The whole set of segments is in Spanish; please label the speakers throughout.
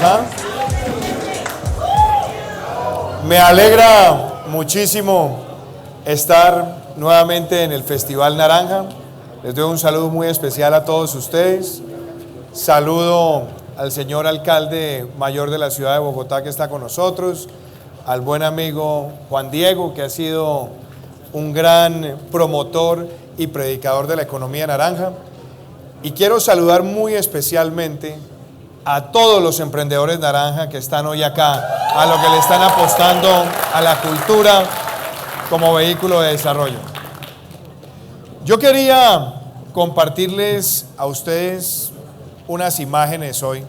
Speaker 1: ¿ah? Me alegra muchísimo estar nuevamente en el Festival Naranja. Les doy un saludo muy especial a todos ustedes. Saludo al señor alcalde mayor de la ciudad de Bogotá que está con nosotros, al buen amigo Juan Diego, que ha sido un gran promotor y predicador de la economía naranja. Y quiero saludar muy especialmente a todos los emprendedores naranja que están hoy acá, a lo que le están apostando a la cultura como vehículo de desarrollo. Yo quería compartirles a ustedes unas imágenes hoy,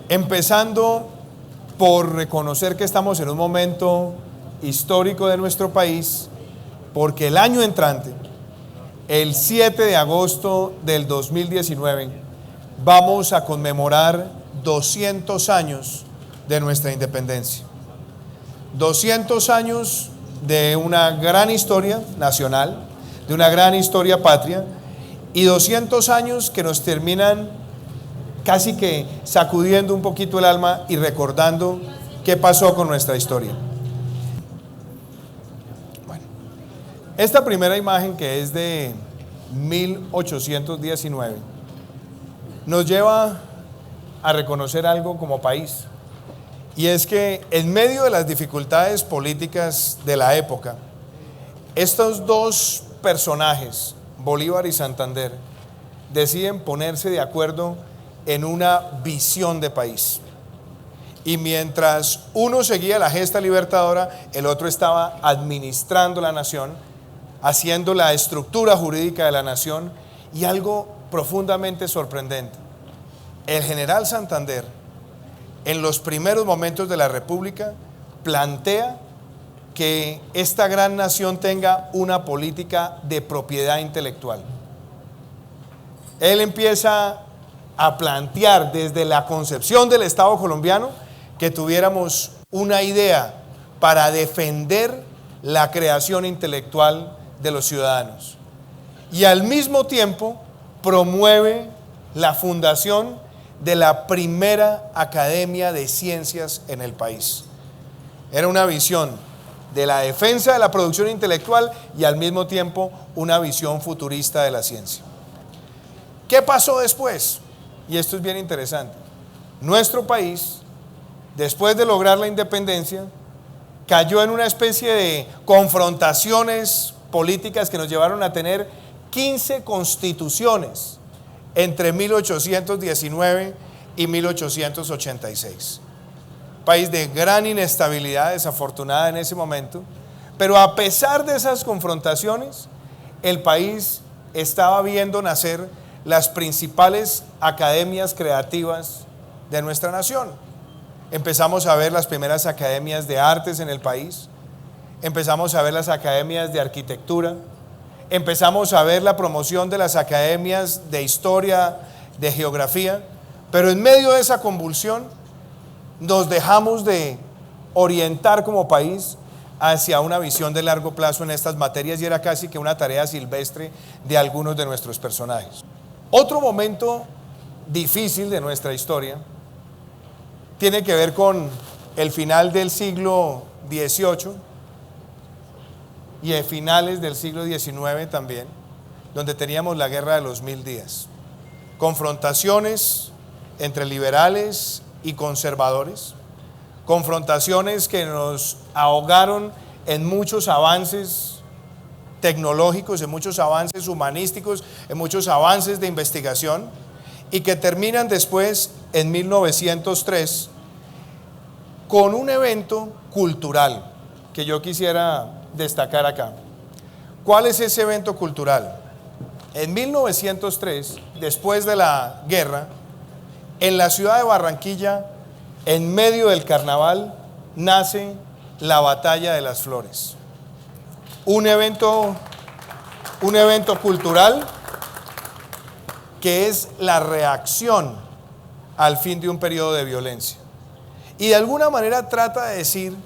Speaker 1: empezando por reconocer que estamos en un momento histórico de nuestro país, porque el año entrante, el 7 de agosto del 2019, vamos a conmemorar 200 años de nuestra independencia. 200 años de una gran historia nacional, de una gran historia patria, y 200 años que nos terminan casi que sacudiendo un poquito el alma y recordando qué pasó con nuestra historia. Bueno, esta primera imagen, que es de 1819, nos lleva a reconocer algo como país, y es que en medio de las dificultades políticas de la época, estos dos personajes, Bolívar y Santander, deciden ponerse de acuerdo en una visión de país. Y mientras uno seguía la gesta libertadora, el otro estaba administrando la nación, haciendo la estructura jurídica de la nación. Y algo profundamente sorprendente: el general Santander, en los primeros momentos de la República, plantea que esta gran nación tenga una política de propiedad intelectual. Él empieza a plantear desde la concepción del Estado colombiano que tuviéramos una idea para defender la creación intelectual de los ciudadanos. Y al mismo tiempo promueve la fundación de la primera Academia de Ciencias en el país. Era una visión de la defensa de la producción intelectual y al mismo tiempo una visión futurista de la ciencia. ¿Qué pasó después? Y esto es bien interesante. Nuestro país, después de lograr la independencia, cayó en una especie de confrontaciones políticas que nos llevaron a tener 15 constituciones entre 1819 y 1886. País de gran inestabilidad, desafortunada en ese momento, pero a pesar de esas confrontaciones, el país estaba viendo nacer las principales academias creativas de nuestra nación. Empezamos a ver las primeras academias de artes en el país, empezamos a ver las academias de arquitectura, empezamos a ver la promoción de las academias de historia, de geografía, pero en medio de esa convulsión nos dejamos de orientar como país hacia una visión de largo plazo en estas materias, y era casi que una tarea silvestre de algunos de nuestros personajes. Otro momento difícil de nuestra historia tiene que ver con el final del siglo XVIII y a finales del siglo XIX también, donde teníamos la Guerra de los 1000 días. Confrontaciones entre liberales y conservadores, confrontaciones que nos ahogaron en muchos avances tecnológicos, en muchos avances humanísticos, en muchos avances de investigación, y que terminan después en 1903 con un evento cultural que yo quisiera destacar acá. ¿Cuál es ese evento cultural? En 1903, después de la guerra, en la ciudad de Barranquilla, en medio del carnaval, nace la Batalla de las Flores. Un evento cultural que es la reacción al fin de un periodo de violencia. Y de alguna manera trata de decir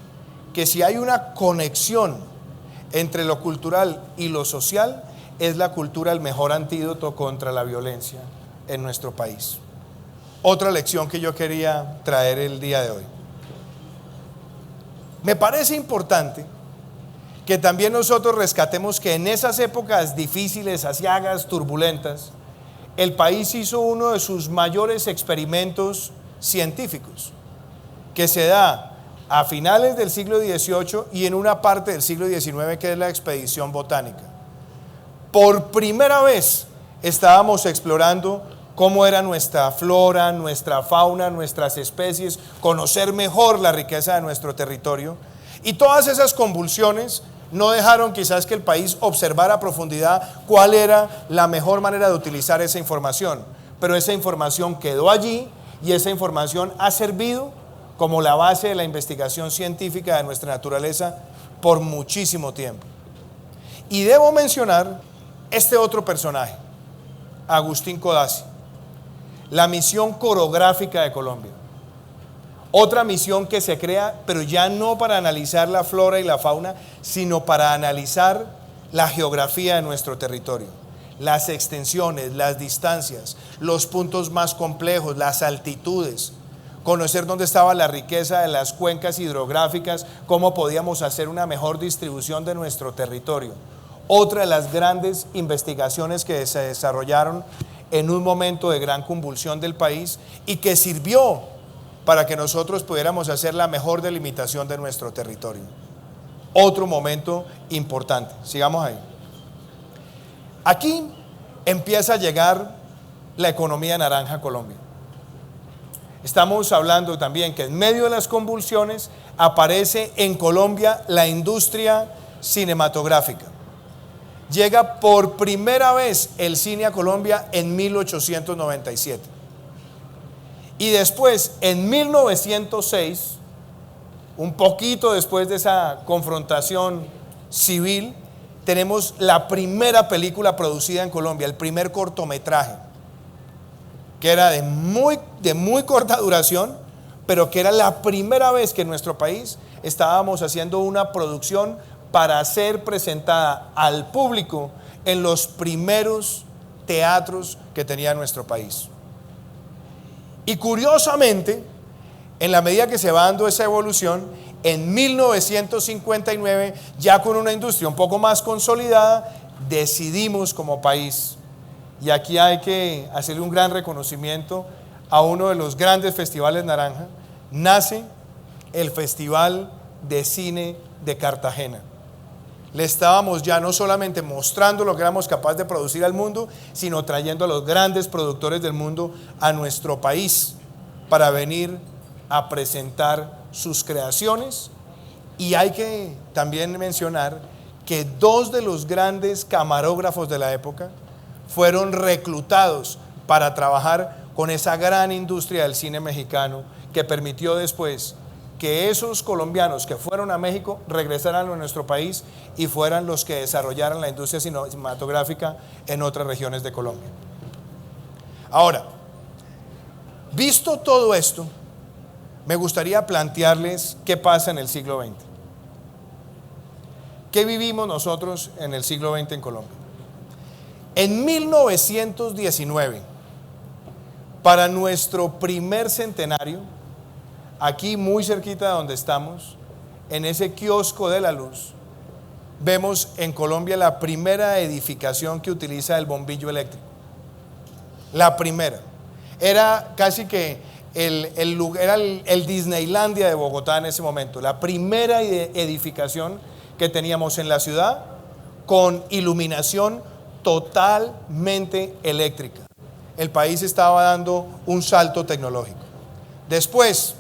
Speaker 1: que si hay una conexión entre lo cultural y lo social, es la cultura el mejor antídoto contra la violencia en nuestro país. otra lección que yo quería traer el día de hoy. Me parece importante que también nosotros rescatemos que en esas épocas difíciles, aciagas, turbulentas, el país hizo uno de sus mayores experimentos científicos, que se da a finales del siglo XVIII y en una parte del siglo XIX, que es la expedición botánica. Por primera vez estábamos explorando cómo era nuestra flora, nuestra fauna, nuestras especies, conocer mejor la riqueza de nuestro territorio. Y todas esas convulsiones no dejaron quizás que el país observara a profundidad cuál era la mejor manera de utilizar esa información. Pero esa información quedó allí y esa información ha servido como la base de la investigación científica de nuestra naturaleza por muchísimo tiempo. Y debo mencionar este otro personaje, Agustín Codazzi, la misión coreográfica de Colombia. Otra misión que se crea, pero ya no para analizar la flora y la fauna, sino para analizar la geografía de nuestro territorio, las extensiones, las distancias, los puntos más complejos, las altitudes, conocer dónde estaba la riqueza de las cuencas hidrográficas, cómo podíamos hacer una mejor distribución de nuestro territorio. Otra de las grandes investigaciones que se desarrollaron en un momento de gran convulsión del país y que sirvió para que nosotros pudiéramos hacer la mejor delimitación de nuestro territorio. Otro momento importante. Sigamos ahí. Aquí empieza a llegar la economía naranja a Colombia. Estamos hablando también que en medio de las convulsiones aparece en Colombia la industria cinematográfica. Llega por primera vez el cine a Colombia en 1897. Y después, en 1906, un poquito después de esa confrontación civil, tenemos la primera película producida en Colombia, el primer cortometraje, que era de muy corta duración, pero que era la primera vez que en nuestro país estábamos haciendo una producción para ser presentada al público en los primeros teatros que tenía nuestro país. Y curiosamente, en la medida que se va dando esa evolución, en 1959, ya con una industria un poco más consolidada, decidimos como país, y aquí hay que hacerle un gran reconocimiento a uno de los grandes festivales naranja, nace el Festival de Cine de Cartagena. Le estábamos ya no solamente mostrando lo que éramos capaces de producir al mundo, sino trayendo a los grandes productores del mundo a nuestro país para venir a presentar sus creaciones. Y hay que también mencionar que dos de los grandes camarógrafos de la época fueron reclutados para trabajar con esa gran industria del cine mexicano que permitió después que esos colombianos que fueron a México regresaran a nuestro país y fueran los que desarrollaran la industria cinematográfica en otras regiones de Colombia. Ahora, visto todo esto, me gustaría plantearles qué pasa en el siglo XX. ¿Qué vivimos nosotros en el siglo XX en Colombia? En 1919, para nuestro primer centenario, aquí muy cerquita de donde estamos, en ese kiosco de la luz, vemos en Colombia la primera edificación que utiliza el bombillo eléctrico. La primera. Era casi que el Disneylandia de Bogotá en ese momento. La primera edificación que teníamos en la ciudad con iluminación totalmente eléctrica. El país estaba dando un salto tecnológico. Después,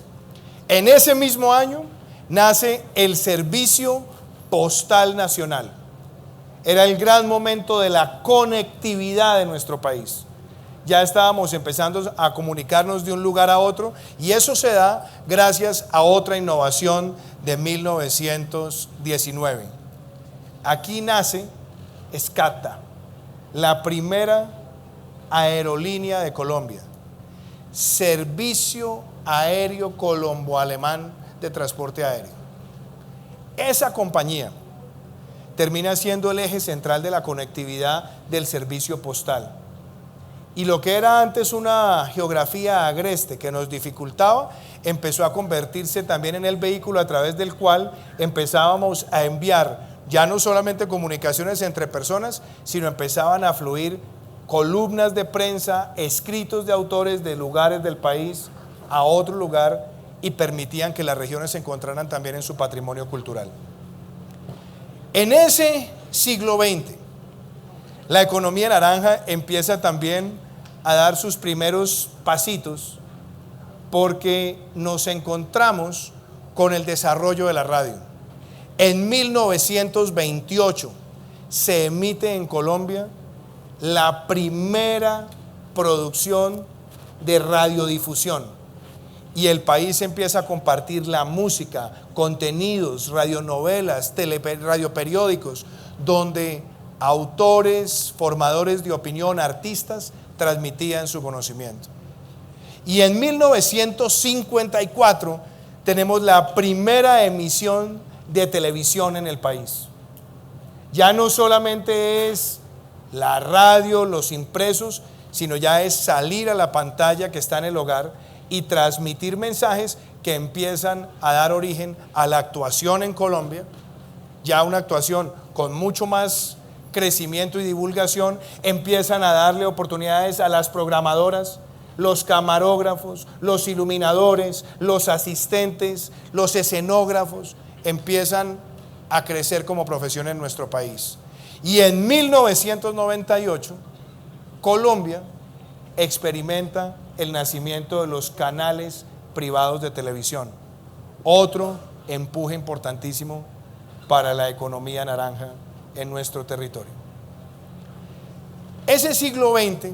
Speaker 1: en ese mismo año, nace el Servicio Postal Nacional. Era el gran momento de la conectividad de nuestro país. Ya estábamos empezando a comunicarnos de un lugar a otro y eso se da gracias a otra innovación de 1919. Aquí nace SCATA, la primera aerolínea de Colombia, Servicio Aéreo Colombo-Alemán de Transporte Aéreo. Esa compañía termina siendo el eje central de la conectividad del servicio postal. Y lo que era antes una geografía agreste que nos dificultaba, empezó a convertirse también en el vehículo a través del cual empezábamos a enviar ya no solamente comunicaciones entre personas, sino empezaban a fluir columnas de prensa, escritos de autores de lugares del país a otro lugar, y permitían que las regiones se encontraran también en su patrimonio cultural. En ese siglo XX, la economía naranja empieza también a dar sus primeros pasitos, porque nos encontramos con el desarrollo de la radio. En 1928 se emite en Colombia la primera producción de radiodifusión, y el país empieza a compartir la música, contenidos, radionovelas, radioperiódicos, donde autores, formadores de opinión, artistas, transmitían su conocimiento. Y en 1954 tenemos la primera emisión de televisión en el país. Ya no solamente es la radio, los impresos, sino ya es salir a la pantalla que está en el hogar y transmitir mensajes que empiezan a dar origen a la actuación en Colombia, ya una actuación con mucho más crecimiento y divulgación. Empiezan a darle oportunidades a las programadoras, los camarógrafos, los iluminadores, los asistentes, los escenógrafos, empiezan a crecer como profesión en nuestro país. Y en 1998, Colombia experimenta el nacimiento de los canales privados de televisión, otro empuje importantísimo para la economía naranja en nuestro territorio. Ese siglo XX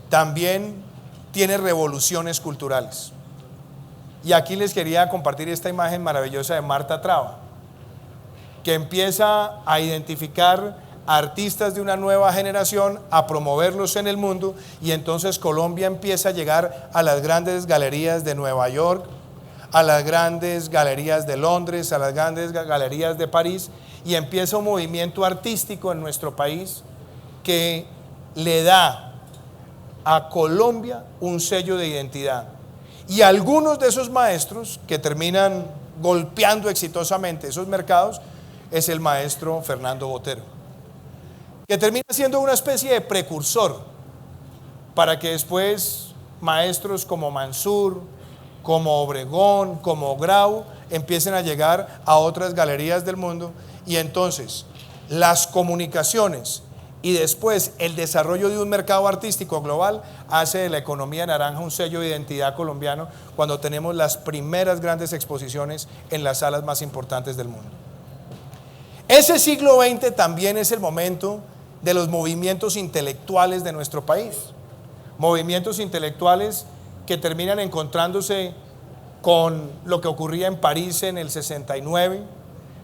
Speaker 1: también tiene revoluciones culturales, y aquí les quería compartir esta imagen maravillosa de Marta Traba, que empieza a identificar artistas de una nueva generación, a promoverlos en el mundo, y entonces Colombia empieza a llegar a las grandes galerías de Nueva York, a las grandes galerías de Londres, a las grandes galerías de París, y empieza un movimiento artístico en nuestro país que le da a Colombia un sello de identidad. Y algunos de esos maestros que terminan golpeando exitosamente esos mercados es el maestro Fernando Botero, que termina siendo una especie de precursor para que después maestros como Mansur, como Obregón, como Grau empiecen a llegar a otras galerías del mundo. Y entonces las comunicaciones y después el desarrollo de un mercado artístico global hace de la economía naranja un sello de identidad colombiano, cuando tenemos las primeras grandes exposiciones en las salas más importantes del mundo. Ese siglo XX también es el momento de los movimientos intelectuales de nuestro país, movimientos intelectuales que terminan encontrándose con lo que ocurría en París en el 69,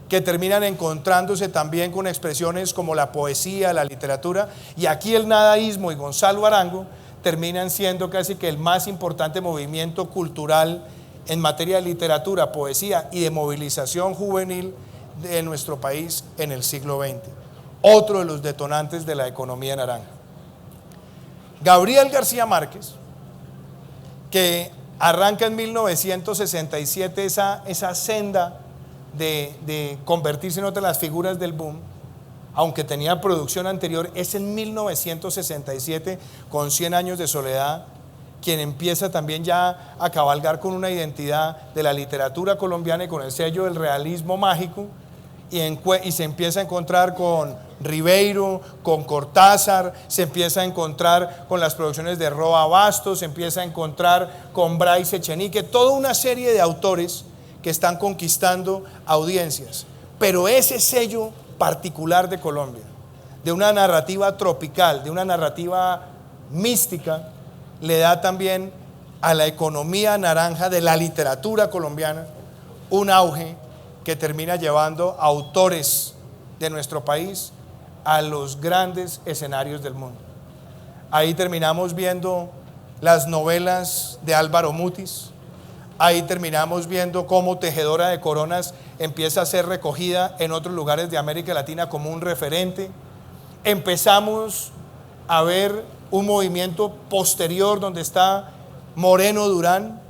Speaker 1: que terminan encontrándose también con expresiones como la poesía, la literatura, y aquí el nadaísmo y Gonzalo Arango terminan siendo casi que el más importante movimiento cultural en materia de literatura, poesía y de movilización juvenil de nuestro país en el siglo XX. Otro de los detonantes de la economía naranja. Gabriel García Márquez, que arranca en 1967 esa senda de convertirse en otra de las figuras del boom, aunque tenía producción anterior, es en 1967, con 100 años de soledad, quien empieza también ya a cabalgar con una identidad de la literatura colombiana y con el sello del realismo mágico, y se empieza a encontrar con Ribeiro, con Cortázar, se empieza a encontrar con las producciones de Roa Bastos, se empieza a encontrar con Bryce Echenique, toda una serie de autores que están conquistando audiencias. Pero ese sello particular de Colombia, de una narrativa tropical, de una narrativa mística, le da también a la economía naranja de la literatura colombiana un auge que termina llevando a autores de nuestro país a los grandes escenarios del mundo. Ahí terminamos viendo las novelas de Álvaro Mutis, ahí terminamos viendo cómo Tejedora de Coronas empieza a ser recogida en otros lugares de América Latina como un referente. Empezamos a ver un movimiento posterior donde está Moreno Durán,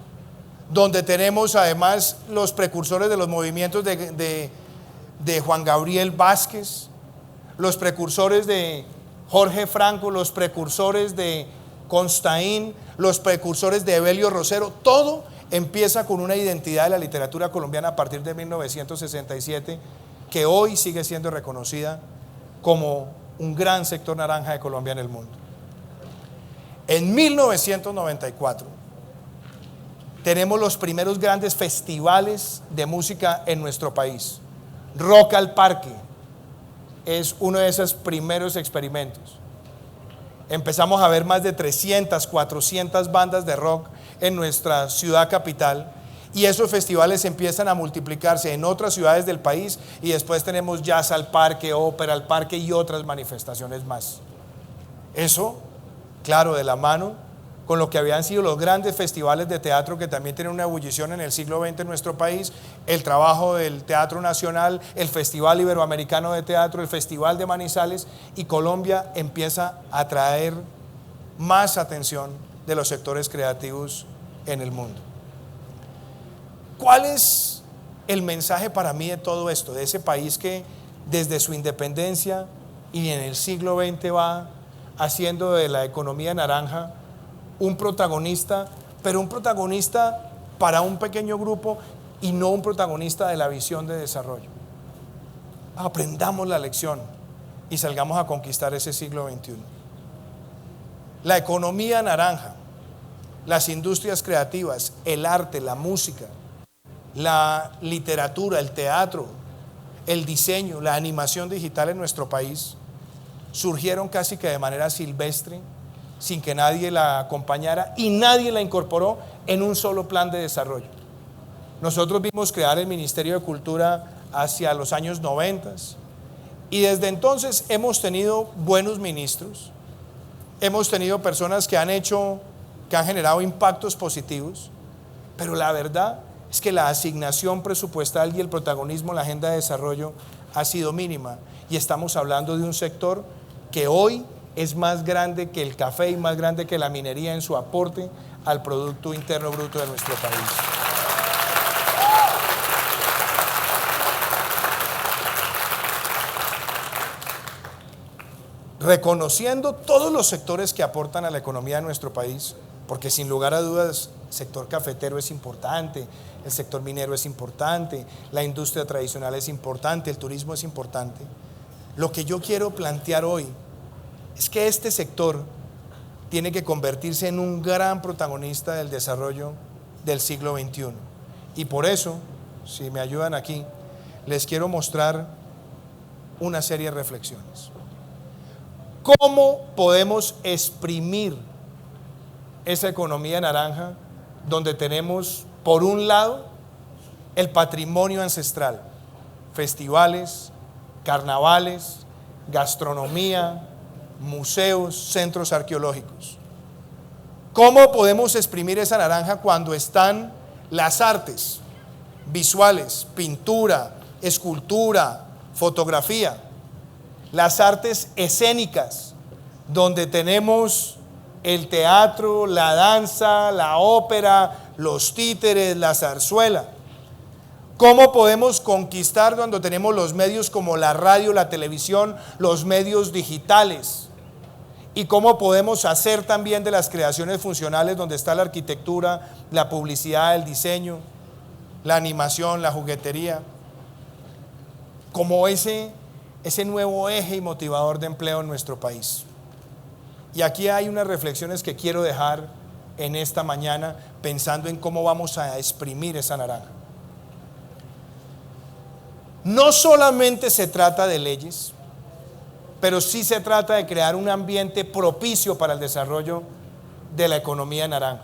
Speaker 1: donde tenemos además los precursores de los movimientos de Juan Gabriel Vázquez, los precursores de Jorge Franco, los precursores de Constaín, los precursores de Evelio Rosero. Todo empieza con una identidad de la literatura colombiana a partir de 1967, que hoy sigue siendo reconocida como un gran sector naranja de Colombia en el mundo. En 1994 tenemos los primeros grandes festivales de música en nuestro país. Rock al Parque es uno de esos primeros experimentos. Empezamos a ver más de 300, 400 bandas de rock en nuestra ciudad capital, y esos festivales empiezan a multiplicarse en otras ciudades del país, y después tenemos Jazz al Parque, Ópera al Parque y otras manifestaciones más. Eso, claro, de la mano con lo que habían sido los grandes festivales de teatro, que también tienen una ebullición en el siglo XX en nuestro país, el trabajo del Teatro Nacional, el Festival Iberoamericano de Teatro, el Festival de Manizales, y Colombia empieza a atraer más atención de los sectores creativos en el mundo. ¿Cuál es el mensaje para mí de todo esto, de ese país que desde su independencia y en el siglo XX va haciendo de la economía naranja un protagonista, pero un protagonista para un pequeño grupo y no un protagonista de la visión de desarrollo? Aprendamos la lección y salgamos a conquistar ese siglo XXI. La economía naranja, las industrias creativas, el arte, la música, la literatura, el teatro, el diseño, la animación digital en nuestro país surgieron casi que de manera silvestre, sin que nadie la acompañara, y nadie la incorporó en un solo plan de desarrollo. Nosotros vimos crear el Ministerio de Cultura hacia los años 90, y desde entonces hemos tenido buenos ministros, hemos tenido personas que han generado impactos positivos, pero la verdad es que la asignación presupuestal y el protagonismo en la agenda de desarrollo ha sido mínima, y estamos hablando de un sector que hoy es más grande que el café y más grande que la minería en su aporte al Producto Interno Bruto de nuestro país. Reconociendo todos los sectores que aportan a la economía de nuestro país, porque sin lugar a dudas el sector cafetero es importante, el sector minero es importante, la industria tradicional es importante, el turismo es importante. Lo que yo quiero plantear hoy es que este sector tiene que convertirse en un gran protagonista del desarrollo del siglo XXI. Y por eso, si me ayudan aquí, les quiero mostrar una serie de reflexiones. ¿Cómo podemos exprimir esa economía naranja donde tenemos, por un lado, el patrimonio ancestral, festivales, carnavales, gastronomía, museos, centros arqueológicos? ¿Cómo podemos exprimir esa naranja cuando están las artes visuales, pintura, escultura, fotografía, las artes escénicas, donde tenemos el teatro, la danza, la ópera, los títeres, la zarzuela? ¿Cómo podemos conquistar cuando tenemos los medios como la radio, la televisión, los medios digitales? ¿Y cómo podemos hacer también de las creaciones funcionales, donde está la arquitectura, la publicidad, el diseño, la animación, la juguetería, como ese nuevo eje y motivador de empleo en nuestro país? Y aquí hay unas reflexiones que quiero dejar en esta mañana, pensando en cómo vamos a exprimir esa naranja. No solamente se trata de leyes, pero sí se trata de crear un ambiente propicio para el desarrollo de la economía naranja.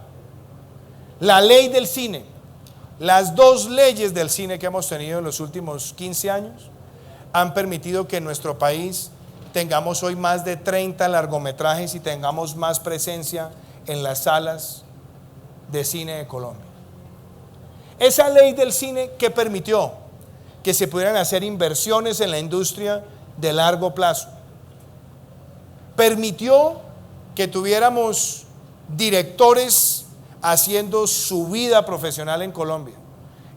Speaker 1: La ley del cine, las dos leyes del cine que hemos tenido en los últimos 15 años han permitido que en nuestro país tengamos hoy más de 30 largometrajes y tengamos más presencia en las salas de cine de Colombia. Esa ley del cine que permitió que se pudieran hacer inversiones en la industria de largo plazo, permitió que tuviéramos directores haciendo su vida profesional en Colombia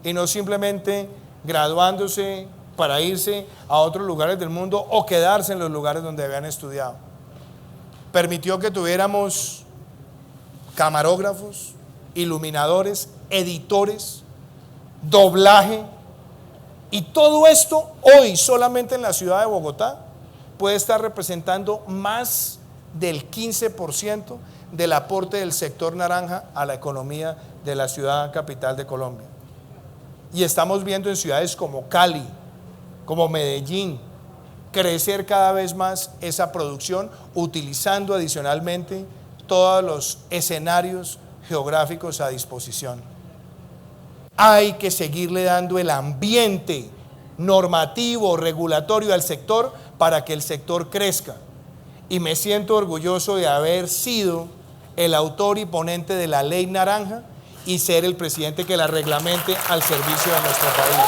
Speaker 1: y no simplemente graduándose para irse a otros lugares del mundo o quedarse en los lugares donde habían estudiado. Permitió que tuviéramos camarógrafos, iluminadores, editores, doblaje, y todo esto hoy solamente en la ciudad de Bogotá puede estar representando más del 15% del aporte del sector naranja a la economía de la ciudad capital de Colombia. Y estamos viendo en ciudades como Cali, como Medellín, crecer cada vez más esa producción, utilizando adicionalmente todos los escenarios geográficos a disposición. Hay que seguirle dando el ambiente normativo, regulatorio al sector para que el sector crezca. Y me siento orgulloso de haber sido el autor y ponente de la ley naranja y ser el presidente que la reglamente al servicio de nuestro país.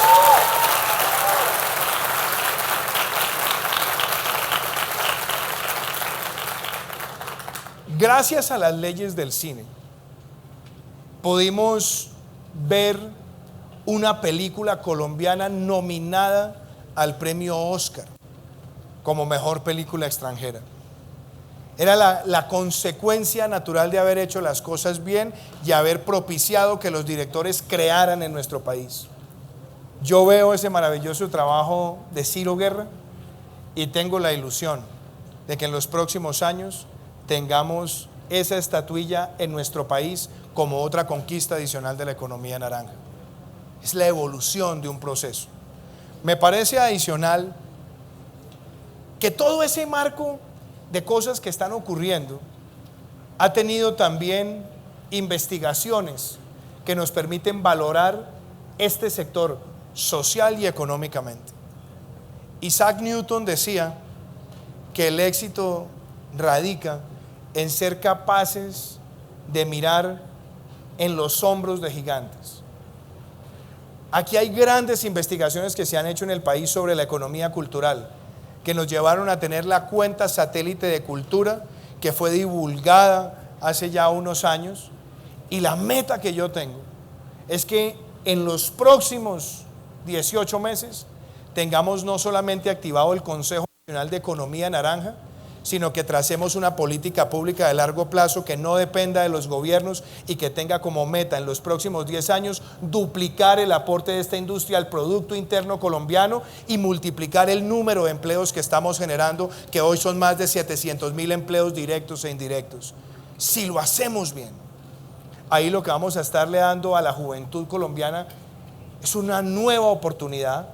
Speaker 1: Gracias a las leyes del cine, pudimos ver una película colombiana nominada al premio Oscar como mejor película extranjera. Era la consecuencia natural de haber hecho las cosas bien y haber propiciado que los directores crearan en nuestro país. Yo veo ese maravilloso trabajo de Ciro Guerra y tengo la ilusión de que en los próximos años tengamos esa estatuilla en nuestro país como otra conquista adicional de la economía naranja. Es la evolución de un proceso. Me parece adicional que todo ese marco de cosas que están ocurriendo ha tenido también investigaciones que nos permiten valorar este sector social y económicamente. Isaac Newton decía que el éxito radica en ser capaces de mirar en los hombros de gigantes. Aquí hay grandes investigaciones que se han hecho en el país sobre la economía cultural, que nos llevaron a tener la cuenta satélite de cultura que fue divulgada hace ya unos años, y la meta que yo tengo es que en los próximos 18 meses tengamos no solamente activado el Consejo Nacional de Economía Naranja, sino que tracemos una política pública de largo plazo que no dependa de los gobiernos y que tenga como meta en los próximos 10 años duplicar el aporte de esta industria al Producto Interno colombiano y multiplicar el número de empleos que estamos generando, que hoy son más de 700.000 empleos directos e indirectos. Si lo hacemos bien, ahí lo que vamos a estarle dando a la juventud colombiana es una nueva oportunidad,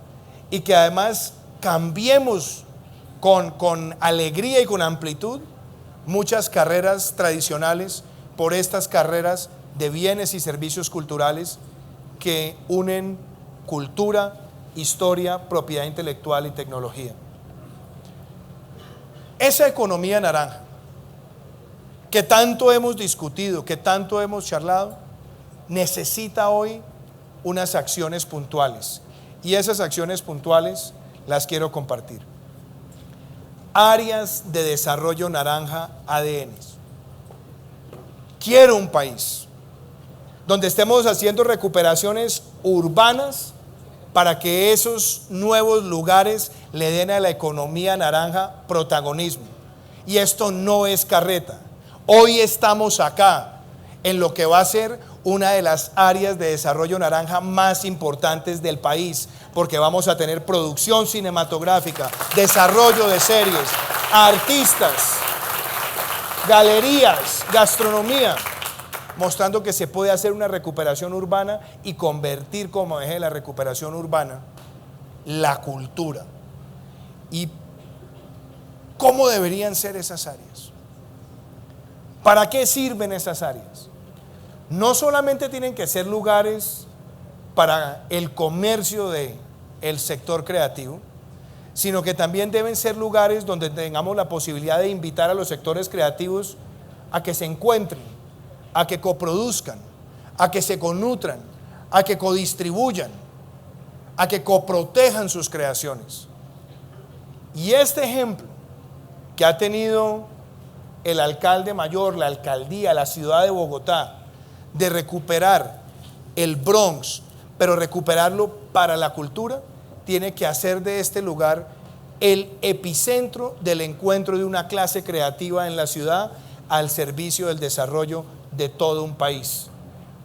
Speaker 1: y que además cambiemos con alegría y con amplitud muchas carreras tradicionales por estas carreras de bienes y servicios culturales que unen cultura, historia, propiedad intelectual y tecnología. Esa economía naranja que tanto hemos discutido, que tanto hemos charlado, necesita hoy unas acciones puntuales, y esas acciones puntuales las quiero compartir. Áreas de desarrollo naranja, ADNs. Quiero un país donde estemos haciendo recuperaciones urbanas para que esos nuevos lugares le den a la economía naranja protagonismo. Y esto no es carreta. Hoy estamos acá en lo que va a ser una de las áreas de desarrollo naranja más importantes del país, porque vamos a tener producción cinematográfica, desarrollo de series, artistas, galerías, gastronomía, mostrando que se puede hacer una recuperación urbana y convertir como eje de la recuperación urbana la cultura. ¿Y cómo deberían ser esas áreas? ¿Para qué sirven esas áreas? No solamente tienen que ser lugares para el comercio del sector creativo, sino que también deben ser lugares donde tengamos la posibilidad de invitar a los sectores creativos a que se encuentren, a que coproduzcan, a que se conutran, a que codistribuyan, a que coprotejan sus creaciones. Y este ejemplo que ha tenido el alcalde mayor, la alcaldía, la ciudad de Bogotá, de recuperar el Bronx, pero recuperarlo para la cultura, tiene que hacer de este lugar el epicentro del encuentro de una clase creativa en la ciudad al servicio del desarrollo de todo un país.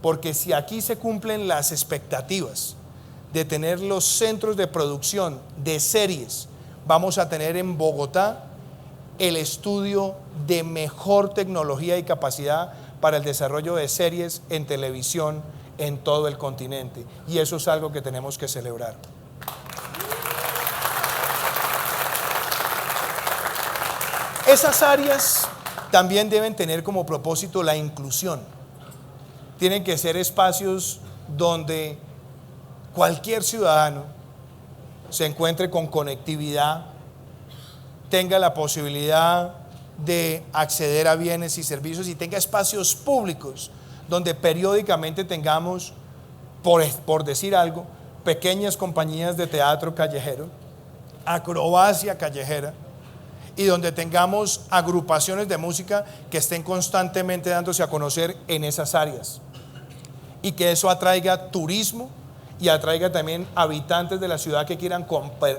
Speaker 1: Porque si aquí se cumplen las expectativas de tener los centros de producción de series, vamos a tener en Bogotá el estudio de mejor tecnología y capacidad para el desarrollo de series en televisión en todo el continente. Y eso es algo que tenemos que celebrar. Esas áreas también deben tener como propósito la inclusión. Tienen que ser espacios donde cualquier ciudadano se encuentre con conectividad, tenga la posibilidad de acceder a bienes y servicios y tenga espacios públicos donde periódicamente tengamos, por decir algo, pequeñas compañías de teatro callejero, acrobacia callejera, y donde tengamos agrupaciones de música que estén constantemente dándose a conocer en esas áreas, y que eso atraiga turismo y atraiga también habitantes de la ciudad que quieran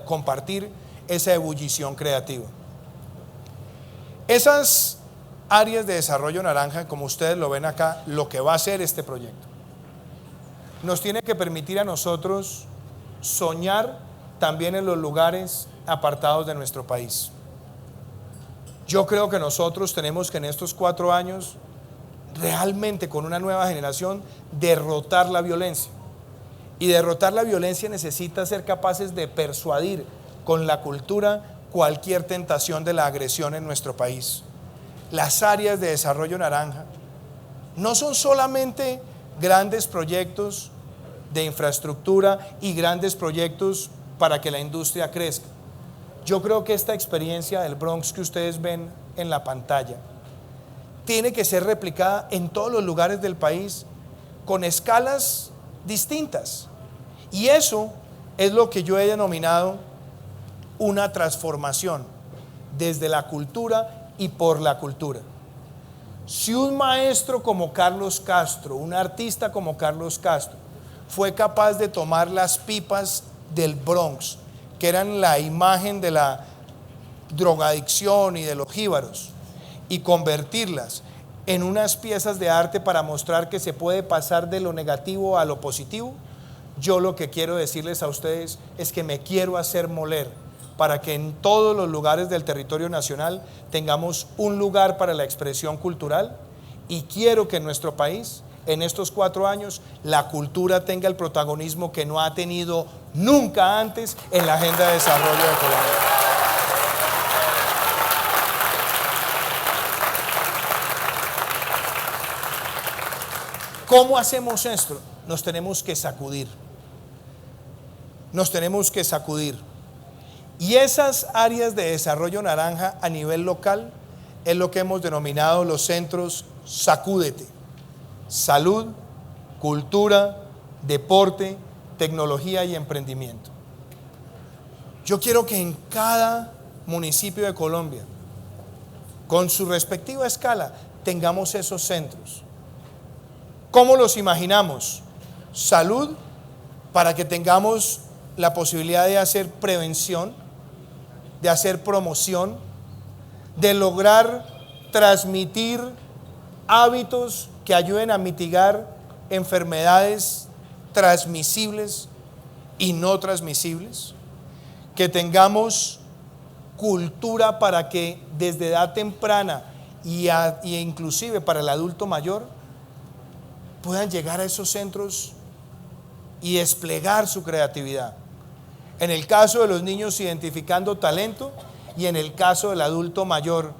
Speaker 1: compartir esa ebullición creativa. Esas áreas de desarrollo naranja, como ustedes lo ven acá, lo que va a hacer este proyecto, nos tiene que permitir a nosotros soñar también en los lugares apartados de nuestro país. Yo creo que nosotros tenemos que en estos 4 años realmente con una nueva generación derrotar la violencia. Y derrotar la violencia necesita ser capaces de persuadir con la cultura cualquier tentación de la agresión en nuestro país. Las áreas de desarrollo naranja no son solamente grandes proyectos de infraestructura y grandes proyectos para que la industria crezca. Yo creo que esta experiencia del Bronx que ustedes ven en la pantalla tiene que ser replicada en todos los lugares del país con escalas distintas. Y eso es lo que yo he denominado una transformación desde la cultura y por la cultura. Si un maestro como Carlos Castro, un artista como Carlos Castro, fue capaz de tomar las pipas del Bronx, que eran la imagen de la drogadicción y de los jíbaros, y convertirlas en unas piezas de arte para mostrar que se puede pasar de lo negativo a lo positivo, yo lo que quiero decirles a ustedes es que me quiero hacer moler para que en todos los lugares del territorio nacional tengamos un lugar para la expresión cultural, y quiero que en nuestro país, en estos 4 años, la cultura tenga el protagonismo que no ha tenido nunca antes en la agenda de desarrollo de Colombia. ¿Cómo hacemos esto? Nos tenemos que sacudir. Nos tenemos que sacudir. Y esas áreas de desarrollo naranja a nivel local es lo que hemos denominado los centros Sacúdete: salud, cultura, deporte, tecnología y emprendimiento. Yo quiero que en cada municipio de Colombia, con su respectiva escala, tengamos esos centros. ¿Cómo los imaginamos? Salud, para que tengamos la posibilidad de hacer prevención, de hacer promoción, de lograr transmitir hábitos que ayuden a mitigar enfermedades transmisibles y no transmisibles. Que tengamos cultura para que desde edad temprana y inclusive para el adulto mayor puedan llegar a esos centros y desplegar su creatividad. En el caso de los niños, identificando talento, y en el caso del adulto mayor,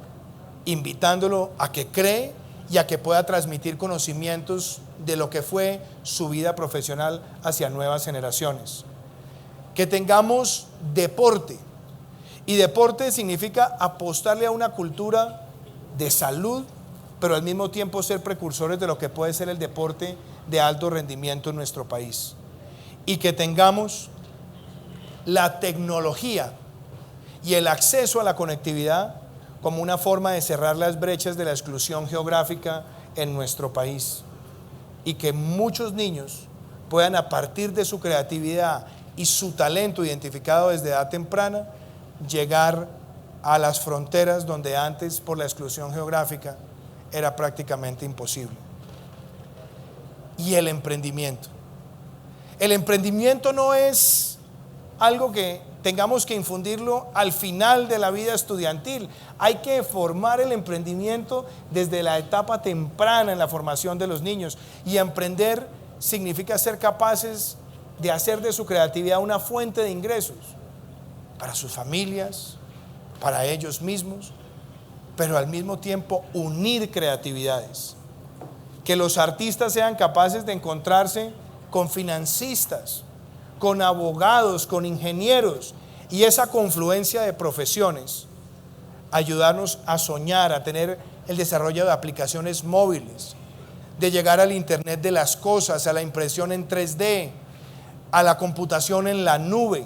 Speaker 1: invitándolo a que cree y a que pueda transmitir conocimientos de lo que fue su vida profesional hacia nuevas generaciones. Que tengamos deporte, y deporte significa apostarle a una cultura de salud, pero al mismo tiempo ser precursores de lo que puede ser el deporte de alto rendimiento en nuestro país. Y que tengamos la tecnología y el acceso a la conectividad como una forma de cerrar las brechas de la exclusión geográfica en nuestro país, y que muchos niños puedan, a partir de su creatividad y su talento identificado desde edad temprana, llegar a las fronteras donde antes, por la exclusión geográfica, era prácticamente imposible. Y el emprendimiento. El emprendimiento no es algo que tengamos que infundirlo al final de la vida estudiantil. Hay que formar el emprendimiento desde la etapa temprana en la formación de los niños. Y emprender significa ser capaces de hacer de su creatividad una fuente de ingresos para sus familias, para ellos mismos, pero al mismo tiempo unir creatividades. Que los artistas sean capaces de encontrarse con financistas, con abogados, con ingenieros, y esa confluencia de profesiones ayudarnos a soñar, a tener el desarrollo de aplicaciones móviles, de llegar al Internet de las cosas, a la impresión en 3D, a la computación en la nube,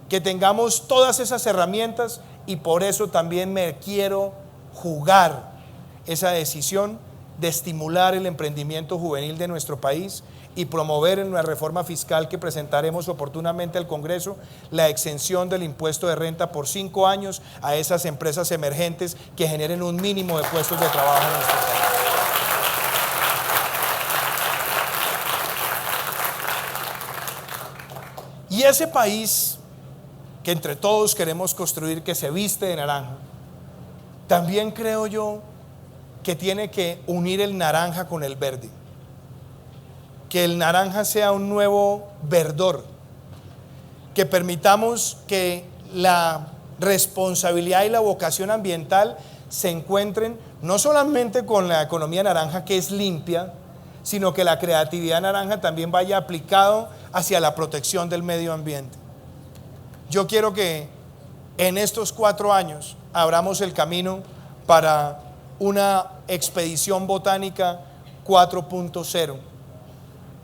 Speaker 1: que tengamos todas esas herramientas. Y por eso también me quiero jugar esa decisión de estimular el emprendimiento juvenil de nuestro país y promover en una reforma fiscal que presentaremos oportunamente al Congreso la exención del impuesto de renta por 5 años a esas empresas emergentes que generen un mínimo de puestos de trabajo en nuestro país. Y ese país que entre todos queremos construir, que se viste de naranja, también creo yo que tiene que unir el naranja con el verde. Que el naranja sea un nuevo verdor, que permitamos que la responsabilidad y la vocación ambiental se encuentren no solamente con la economía naranja, que es limpia, sino que la creatividad naranja también vaya aplicado hacia la protección del medio ambiente. Yo quiero que en estos 4 años abramos el camino para una expedición botánica 4.0,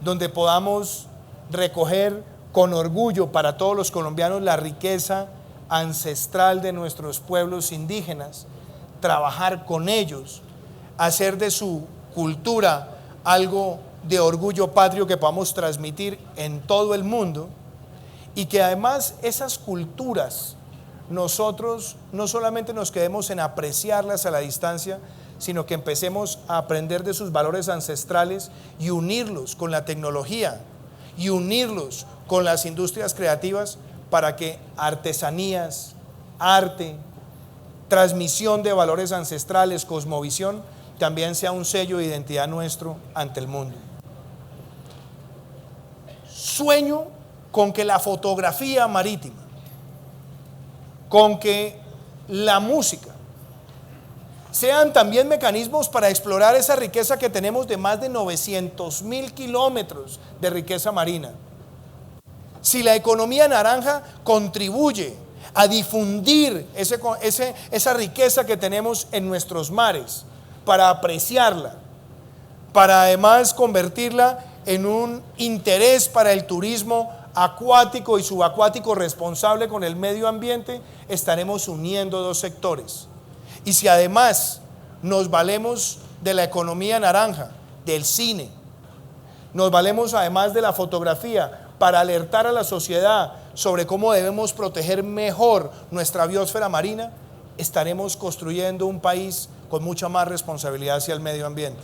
Speaker 1: donde podamos recoger con orgullo para todos los colombianos la riqueza ancestral de nuestros pueblos indígenas, trabajar con ellos, hacer de su cultura algo de orgullo patrio que podamos transmitir en todo el mundo. Y que además esas culturas nosotros no solamente nos quedemos en apreciarlas a la distancia, sino que empecemos a aprender de sus valores ancestrales y unirlos con la tecnología y unirlos con las industrias creativas para que artesanías, arte, transmisión de valores ancestrales, cosmovisión, también sea un sello de identidad nuestro ante el mundo. Sueño con que la fotografía marítima, con que la música sean también mecanismos para explorar esa riqueza que tenemos de más de 900.000 kilómetros de riqueza marina. Si la economía naranja contribuye a difundir esa riqueza que tenemos en nuestros mares, para apreciarla, para además convertirla en un interés para el turismo acuático y subacuático responsable con el medio ambiente, estaremos uniendo 2 sectores. Y si además nos valemos de la economía naranja, del cine, nos valemos además de la fotografía para alertar a la sociedad sobre cómo debemos proteger mejor nuestra biosfera marina, estaremos construyendo un país con mucha más responsabilidad hacia el medio ambiente.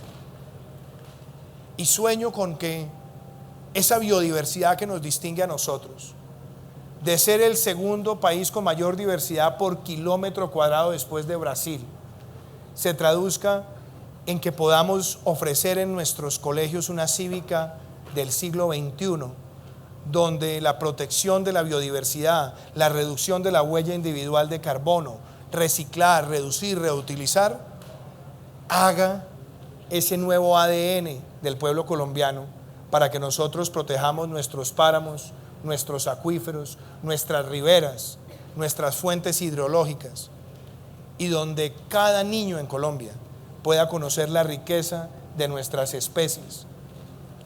Speaker 1: Y sueño con que esa biodiversidad que nos distingue a nosotros, de ser el segundo país con mayor diversidad por kilómetro cuadrado después de Brasil, se traduzca en que podamos ofrecer en nuestros colegios una cívica del siglo XXI, donde la protección de la biodiversidad, la reducción de la huella individual de carbono, reciclar, reducir, reutilizar, haga ese nuevo ADN del pueblo colombiano para que nosotros protejamos nuestros páramos, nuestros acuíferos, nuestras riberas, nuestras fuentes hidrológicas, y donde cada niño en Colombia pueda conocer la riqueza de nuestras especies.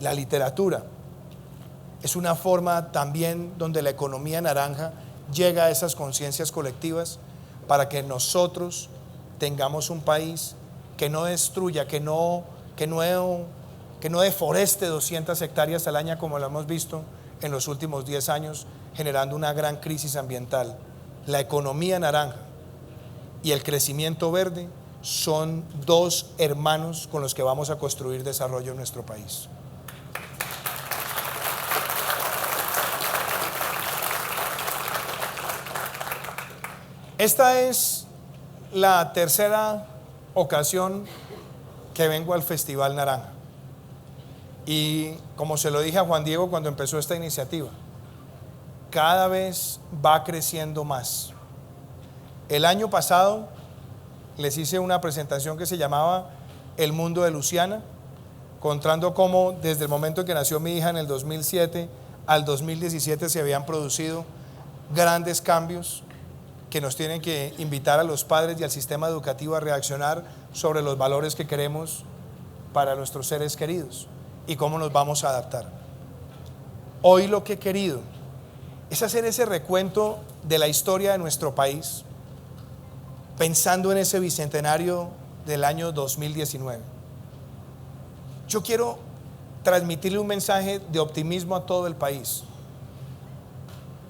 Speaker 1: La literatura es una forma también donde la economía naranja llega a esas conciencias colectivas para que nosotros tengamos un país que no destruya, que no deforeste 200 hectáreas al año como lo hemos visto en los últimos 10 años, generando una gran crisis ambiental. La economía naranja y el crecimiento verde son dos hermanos con los que vamos a construir desarrollo en nuestro país. Esta es la tercera ocasión que vengo al Festival Naranja. Y como se lo dije a Juan Diego cuando empezó esta iniciativa, cada vez va creciendo más. El año pasado les hice una presentación que se llamaba El Mundo de Luciana, contando cómo desde el momento en que nació mi hija en el 2007 al 2017 se habían producido grandes cambios que nos tienen que invitar a los padres y al sistema educativo a reaccionar sobre los valores que queremos para nuestros seres queridos y cómo nos vamos a adaptar. Hoy lo que he querido es hacer ese recuento de la historia de nuestro país, pensando en ese bicentenario del año 2019. Yo quiero transmitirle un mensaje de optimismo a todo el país.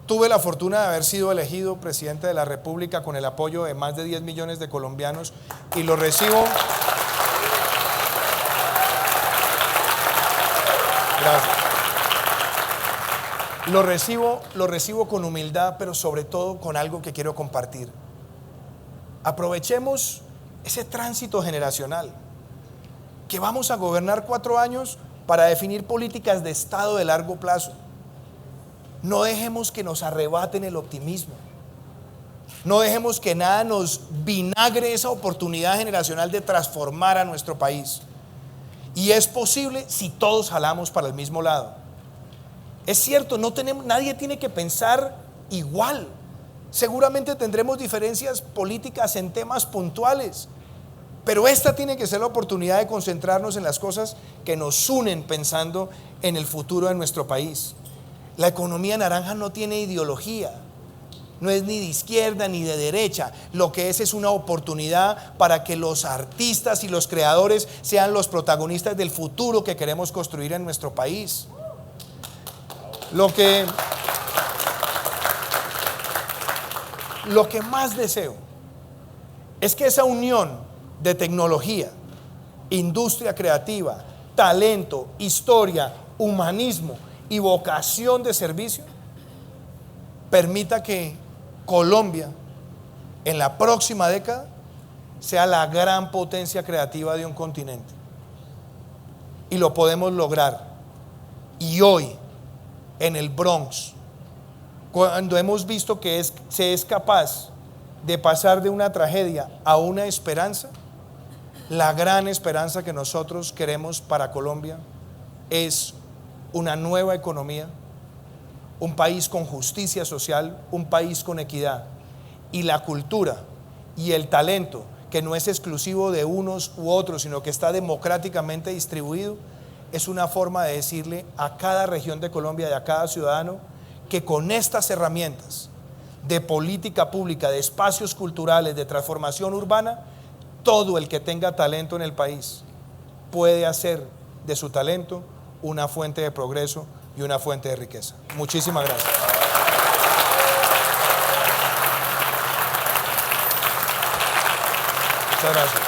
Speaker 1: Tuve la fortuna de haber sido elegido presidente de la República con el apoyo de más de 10 millones de colombianos y lo recibo. Gracias. Lo recibo con humildad, pero sobre todo con algo que quiero compartir. Aprovechemos ese tránsito generacional, que vamos a gobernar 4 años para definir políticas de Estado de largo plazo. No dejemos que nos arrebaten el optimismo. No dejemos que nada nos vinagre esa oportunidad generacional de transformar a nuestro país. Y es posible si todos jalamos para el mismo lado. Es cierto, nadie tiene que pensar igual. Seguramente tendremos diferencias políticas en temas puntuales, pero esta tiene que ser la oportunidad de concentrarnos en las cosas que nos unen pensando en el futuro de nuestro país. La economía naranja no tiene ideología, no es ni de izquierda ni de derecha. Lo que es una oportunidad para que los artistas y los creadores sean los protagonistas del futuro que queremos construir en nuestro país. Lo que más deseo es que esa unión de tecnología, industria creativa, talento, historia, humanismo y vocación de servicio permita que Colombia en la próxima década sea la gran potencia creativa de un continente. Y lo podemos lograr. Y hoy en el Bronx, cuando hemos visto que se es capaz de pasar de una tragedia a una esperanza, la gran esperanza que nosotros queremos para Colombia es una nueva economía, un país con justicia social, un país con equidad, y la cultura y el talento, que no es exclusivo de unos u otros, sino que está democráticamente distribuido, es una forma de decirle a cada región de Colombia y a cada ciudadano que con estas herramientas de política pública, de espacios culturales, de transformación urbana, todo el que tenga talento en el país puede hacer de su talento una fuente de progreso y una fuente de riqueza. Muchísimas gracias. Muchas gracias.